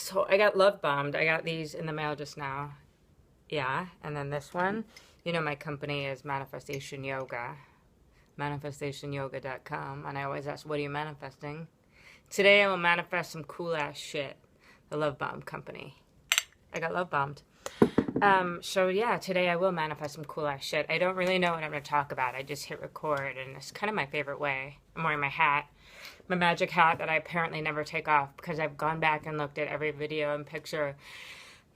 So I got love bombed. I got these in the mail just now. Yeah, and then this one. You know, my company is Manifestation Yoga, manifestationyoga.com, and I always ask, what are you manifesting? Today I will manifest some cool ass shit. The Love Bomb Company. I got love bombed. So yeah, today I will manifest some cool ass shit. I don't really know what I'm gonna talk about. I just hit record, and it's kind of my favorite way. I'm wearing my hat, my magic hat that I apparently never take off because I've gone back and looked at every video and picture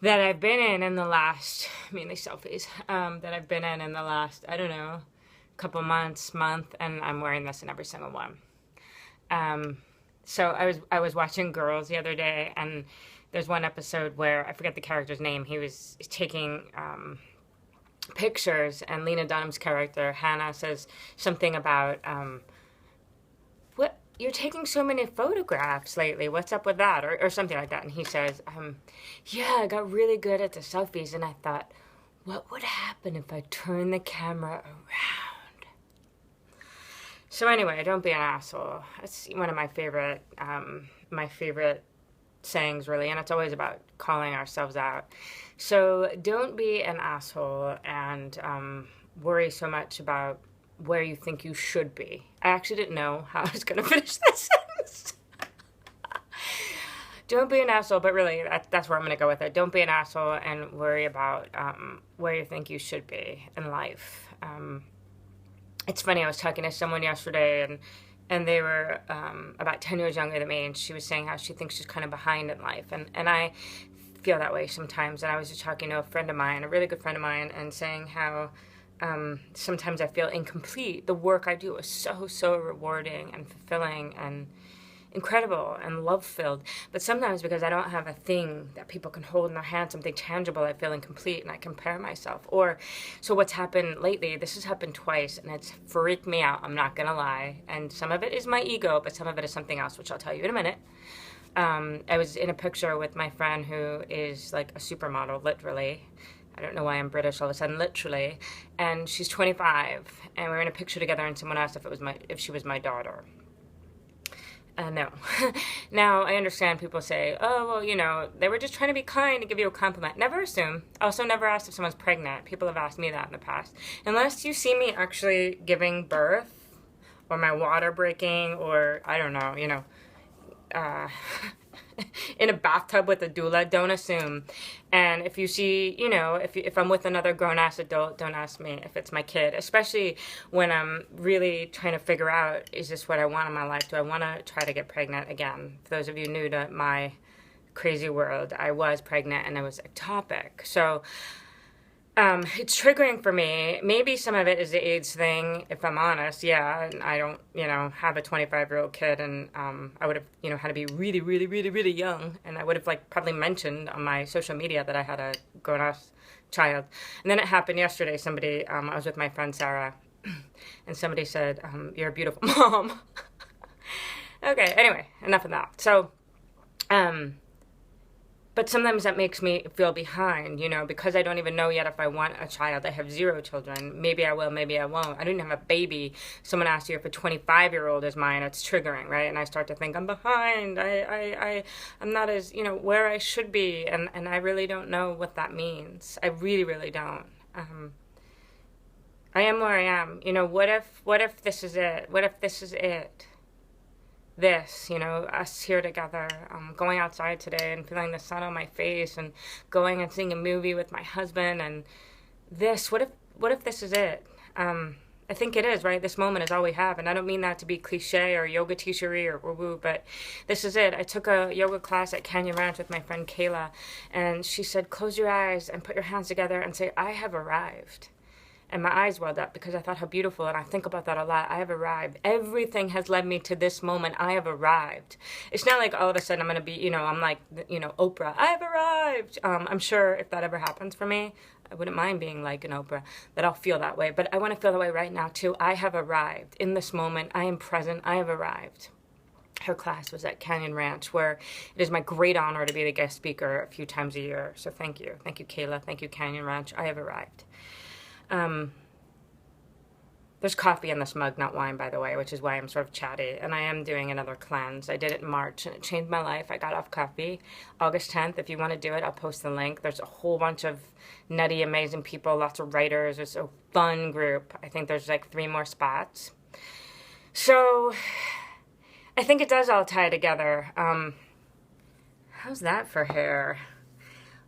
that I've been in the last, mainly selfies, that I've been in the last, I don't know, couple month, and I'm wearing this in every single one. So I was watching Girls the other day, and there's one episode where I forget the character's name. He was taking pictures, and Lena Dunham's character Hannah says something about what you're taking so many photographs lately. What's up with that, or something like that? And he says, yeah, I got really good at the selfies, and I thought, what would happen if I turned the camera around? So anyway, don't be an asshole. That's one of my favorite sayings, really, and it's always about calling ourselves out. So don't be an asshole and worry so much about where you think you should be. I actually didn't know how I was going to finish that sentence. Don't be an asshole, but really, that's where I'm going to go with it. Don't be an asshole and worry about where you think you should be in life. It's funny, I was talking to someone yesterday, and they were about 10 years younger than me, and she was saying how she thinks she's kind of behind in life. And I feel that way sometimes. And I was just talking to a friend of mine, a really good friend of mine, and saying how sometimes I feel incomplete. The work I do is so rewarding and fulfilling and incredible and love-filled. But sometimes because I don't have a thing that people can hold in their hand, something tangible, I feel incomplete and I compare myself. So what's happened lately, this has happened twice, and it's freaked me out, I'm not gonna lie. And some of it is my ego, but some of it is something else, which I'll tell you in a minute. I was in a picture with my friend who is like a supermodel, literally. I don't know why I'm British all of a sudden, literally. And she's 25, and we were in a picture together, and someone asked if she was my daughter. No. Now, I understand people say, oh, well, you know, they were just trying to be kind and give you a compliment. Never assume. Also, never ask if someone's pregnant. People have asked me that in the past. Unless you see me actually giving birth, or my water breaking, or, I don't know, you know, in a bathtub with a doula, don't assume. And if you see, you know, if I'm with another grown-ass adult, don't ask me if it's my kid, especially when I'm really trying to figure out, is this what I want in my life? Do I want to try to get pregnant again? For those of you new to my crazy world, I was pregnant and it was ectopic. So it's triggering for me. Maybe some of it is the AIDS thing, if I'm honest. Yeah, and I don't, you know, have a 25-year-old kid, and I would have, you know, had to be really young, and I would have, like, probably mentioned on my social media that I had a grown-ass child. And then it happened yesterday. Somebody, I was with my friend Sarah, and somebody said, you're a beautiful mom. Okay, anyway, enough of that. So, but sometimes that makes me feel behind, you know, because I don't even know yet if I want a child. I have 0 children. Maybe I will, maybe I won't. I don't even have a baby. Someone asks you if a 25-year-old is mine. It's triggering, right? And I start to think, I'm behind. I'm not as, you know, where I should be. And I really don't know what that means. I really don't. I am where I am. You know, what if this is it? What if this is it? This, you know, us here together, going outside today and feeling the sun on my face, and going and seeing a movie with my husband, and this, what if this is it? I think it is, right? This moment is all we have, and I don't mean that to be cliche or yoga teachery or woo-woo, but this is it. I took a yoga class at Canyon Ranch with my friend Kayla, and she said, close your eyes and put your hands together and say, I have arrived. And my eyes welled up because I thought how beautiful, and I think about that a lot. I have arrived. Everything has led me to this moment. I have arrived. It's not like all of a sudden I'm going to be, you know, I'm like, you know, Oprah. I have arrived. I'm sure if that ever happens for me, I wouldn't mind being like an Oprah, that I'll feel that way. But I want to feel that way right now, too. I have arrived. In this moment, I am present. I have arrived. Her class was at Canyon Ranch, where it is my great honor to be the guest speaker a few times a year. So thank you. Thank you, Kayla. Thank you, Canyon Ranch. I have arrived. There's coffee in this mug, not wine, by the way, which is why I'm sort of chatty. And I am doing another cleanse. I did it in March, and it changed my life. I got off coffee August 10th. If you want to do it, I'll post the link. There's a whole bunch of nutty, amazing people, lots of writers. It's a fun group. I think there's like 3 more spots. So I think it does all tie together. How's that for hair?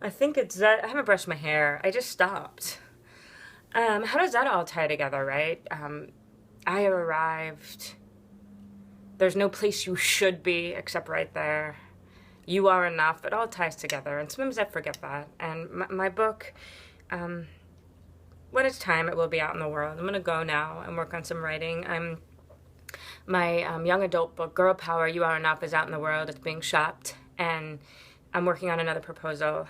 I think it's that I haven't brushed my hair. I just stopped. How does that all tie together, right? I have arrived. There's no place you should be except right there. You are enough. It all ties together. And sometimes I forget that. And my book, when it's time, it will be out in the world. I'm going to go now and work on some writing. My young adult book, Girl Power, You Are Enough, is out in the world. It's being shopped. And I'm working on another proposal.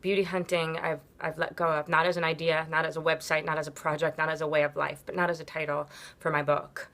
Beauty hunting, I've let go of, not as an idea, not as a website, not as a project, not as a way of life, but not as a title for my book.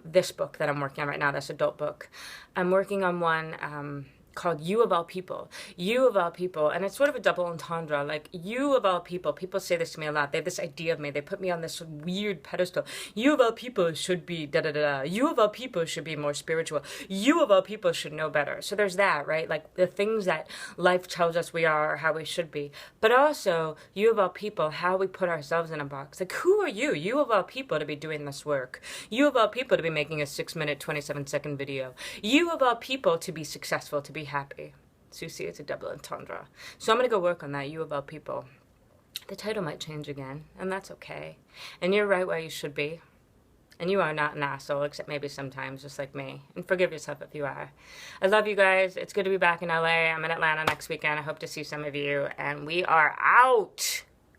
This book that I'm working on right now, this adult book. I'm working on one called You of All People. You of all people. And it's sort of a double entendre. Like, you of all people. People say this to me a lot. They have this idea of me. They put me on this weird pedestal. You of all people should be da-da-da-da. You of all people should be more spiritual. You of all people should know better. So there's that, right? Like, the things that life tells us we are or how we should be. But also, you of all people, how we put ourselves in a box. Like, who are you? You of all people to be doing this work. You of all people to be making a 6-minute, 27-second video. You of all people to be successful, to be happy. So you see, it's a double entendre. So I'm going to go work on that, You of all people. The title might change again, and that's okay. And you're right where you should be. And you are not an asshole, except maybe sometimes, just like me. And forgive yourself if you are. I love you guys. It's good to be back in LA. I'm in Atlanta next weekend. I hope to see some of you. And we are out.